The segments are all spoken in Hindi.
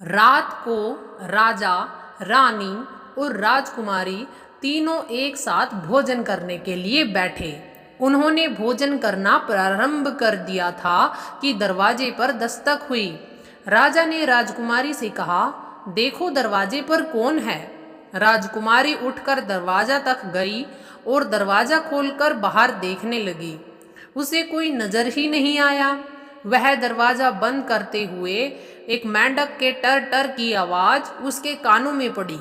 रात को राजा, रानी और राजकुमारी तीनों एक साथ भोजन करने के लिए बैठे। उन्होंने भोजन करना प्रारंभ कर दिया था कि दरवाजे पर दस्तक हुई। राजा ने राजकुमारी से कहा, देखो दरवाजे पर कौन है। राजकुमारी उठकर दरवाजा तक गई और दरवाजा खोलकर बाहर देखने लगी। उसे कोई नजर ही नहीं आया। वह दरवाजा बंद करते हुए एक मेंढक के टर टर की आवाज उसके कानों में पड़ी।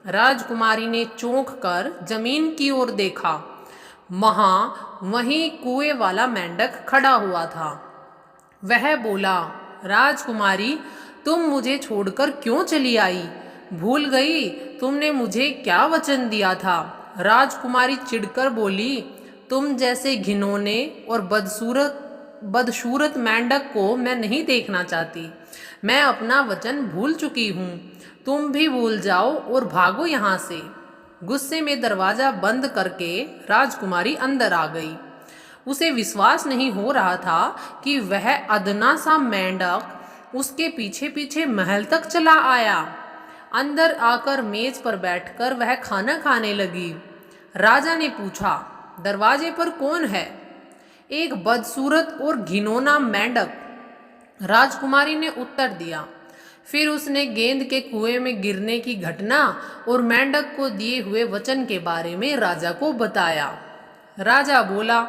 राजकुमारी ने चौंक कर जमीन की ओर देखा। वहीं कुएं वाला मेंढक खड़ा हुआ था। वह बोला, राजकुमारी, तुम मुझे छोड़कर क्यों चली आई? भूल गई तुमने मुझे क्या वचन दिया था? राजकुमारी चिढ़कर बोली, तुम जैसे घिनौने और बदसूरत मेंढक को मैं नहीं देखना चाहती। मैं अपना वचन भूल चुकी हूँ। तुम भी भूल जाओ और भागो यहाँ से। गुस्से में दरवाजा बंद करके राजकुमारी अंदर आ गई। उसे विश्वास नहीं हो रहा था कि वह अदना सा मेंढक उसके पीछे पीछे महल तक चला आया। अंदर आकर मेज पर बैठकर वह खाना खाने लगी। राजा ने पूछा, दरवाजे पर कौन है? एक बदसूरत और घिनौना मेंढक, राजकुमारी ने उत्तर दिया। फिर उसने गेंद के कुएं में गिरने की घटना और मेंढक को दिए हुए वचन के बारे में राजा को बताया। राजा बोला,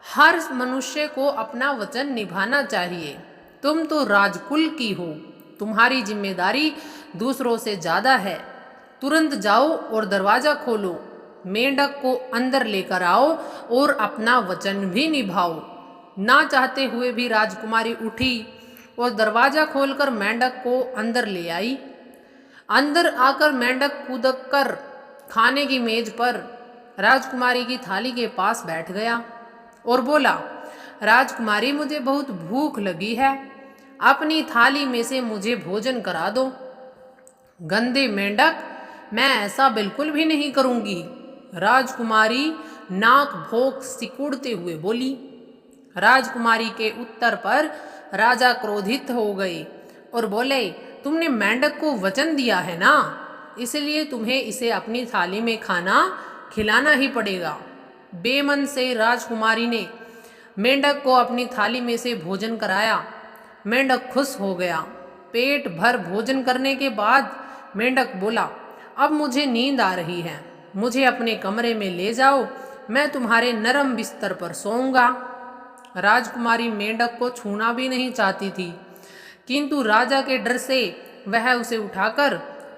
हर मनुष्य को अपना वचन निभाना चाहिए। तुम तो राजकुल की हो, तुम्हारी जिम्मेदारी दूसरों से ज्यादा है। तुरंत जाओ और दरवाजा खोलो, मेंढक को अंदर लेकर आओ और अपना वचन भी निभाओ। ना चाहते हुए भी राजकुमारी उठी और दरवाजा खोलकर मेंढक को अंदर ले आई। अंदर आकर मेंढक कूदक कर खाने की मेज पर राजकुमारी की थाली के पास बैठ गया और बोला, राजकुमारी, मुझे बहुत भूख लगी है। अपनी थाली में से मुझे भोजन करा दो। गंदे मेंढक, मैं ऐसा बिल्कुल भी नहीं करूंगी। राजकुमारी नाक भोंक सिकुड़ते हुए बोली। राजकुमारी के उत्तर पर राजा क्रोधित हो गए और बोले, तुमने मेंढक को वचन दिया है ना, इसलिए तुम्हें इसे अपनी थाली में खाना खिलाना ही पड़ेगा। बेमन से राजकुमारी ने मेंढक को अपनी थाली में से भोजन कराया। मेंढक खुश हो गया। पेट भर भोजन करने के बाद मेंढक बोला, अब मुझे नींद आ रही है, मुझे अपने कमरे में ले जाओ, मैं तुम्हारे नरम बिस्तर पर सोऊंगा। राजकुमारी मेंढक को छूना भी नहीं चाहती थी, किंतु राजा के डर से वह उसे उठाकर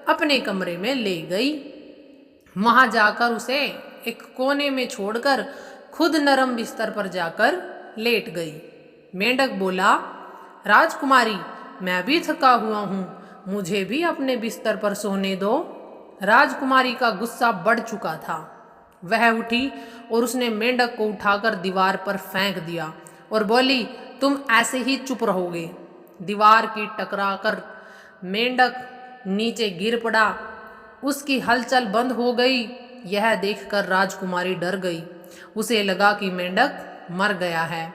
अपने कमरे में ले गई। वहां जाकर उसे एक कोने में छोड़कर खुद नरम बिस्तर पर जाकर लेट गई। मेंढक बोला, राजकुमारी, मैं भी थका हुआ हूँ, मुझे भी अपने बिस्तर पर सोने दो। राजकुमारी का गुस्सा बढ़ चुका था। वह उठी और उसने मेंढक को उठाकर दीवार पर फेंक दिया और बोली, तुम ऐसे ही चुप रहोगे। दीवार की टकराकर मेंढक नीचे गिर पड़ा। उसकी हलचल बंद हो गई। यह देखकर राजकुमारी डर गई। उसे लगा कि मेंढक मर गया है।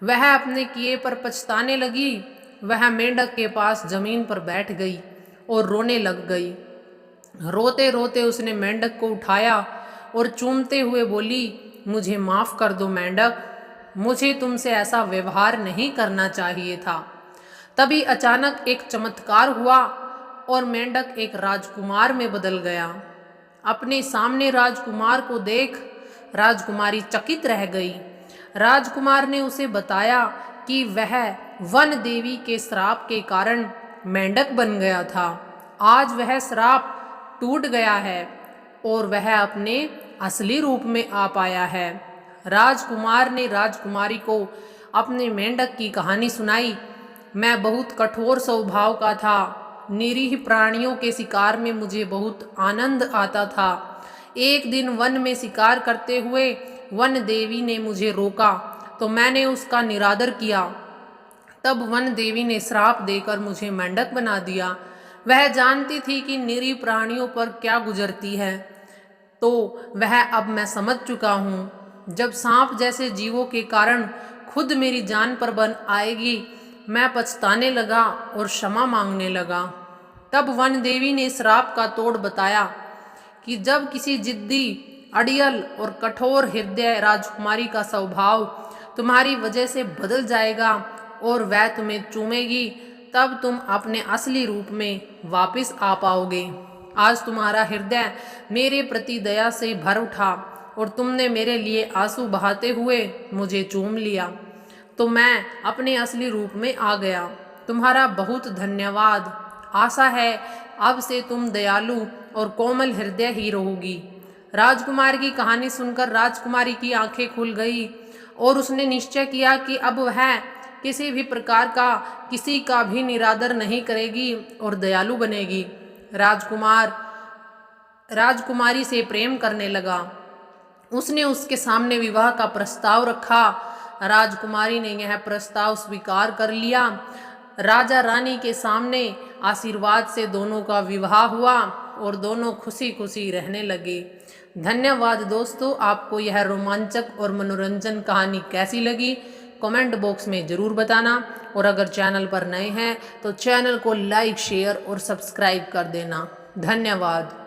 वह अपने किए पर पछताने लगी। वह मेंढक के पास जमीन पर बैठ गई और रोने लग गई। रोते रोते उसने मेंढक को उठाया और चूमते हुए बोली, मुझे माफ कर दो मेंढक, मुझे तुमसे ऐसा व्यवहार नहीं करना चाहिए था। तभी अचानक एक चमत्कार हुआ और मेंढक एक राजकुमार में बदल गया। अपने सामने राजकुमार को देख राजकुमारी चकित रह गई। राजकुमार ने उसे बताया कि वह वन देवी के श्राप के कारण मेंढक बन गया था। आज वह श्राप टूट गया है और वह अपने असली रूप में आ पाया है। राजकुमार ने राजकुमारी को अपने मेंढक की कहानी सुनाई। मैं बहुत कठोर स्वभाव का था। निरीह प्राणियों के शिकार में मुझे बहुत आनंद आता था। एक दिन वन में शिकार करते हुए वन देवी ने मुझे रोका तो मैंने उसका निरादर किया। तब वन देवी ने श्राप देकर मुझे मेंढक बना दिया। वह जानती थी कि निरीह प्राणियों पर क्या गुजरती है, तो वह अब मैं समझ चुका हूँ। जब सांप जैसे जीवों के कारण खुद मेरी जान पर बन आएगी, मैं पछताने लगा और क्षमा मांगने लगा। तब वन देवी ने श्राप का तोड़ बताया कि जब किसी जिद्दी, अड़ियल और कठोर हृदय राजकुमारी का स्वभाव तुम्हारी वजह से बदल जाएगा और वह तुम्हें चूमेगी, तब तुम अपने असली रूप में वापस आ पाओगे। आज तुम्हारा हृदय मेरे प्रति दया से भर उठा और तुमने मेरे लिए आंसू बहाते हुए मुझे चूम लिया, तो मैं अपने असली रूप में आ गया। तुम्हारा बहुत धन्यवाद। आशा है अब से तुम दयालु और कोमल हृदय ही रहोगी। राजकुमार की कहानी सुनकर राजकुमारी की आंखें खुल गई और उसने निश्चय किया कि अब वह किसी भी प्रकार का किसी का भी निरादर नहीं करेगी और दयालु बनेगी। राजकुमार राजकुमारी से प्रेम करने लगा। उसने उसके सामने विवाह का प्रस्ताव रखा। राजकुमारी ने यह प्रस्ताव स्वीकार कर लिया। राजा रानी के सामने आशीर्वाद से दोनों का विवाह हुआ और दोनों खुशी खुशी रहने लगे। धन्यवाद दोस्तों, आपको यह रोमांचक और मनोरंजन कहानी कैसी लगी कमेंट बॉक्स में ज़रूर बताना, और अगर चैनल पर नए हैं तो चैनल को लाइक, शेयर और सब्सक्राइब कर देना। धन्यवाद।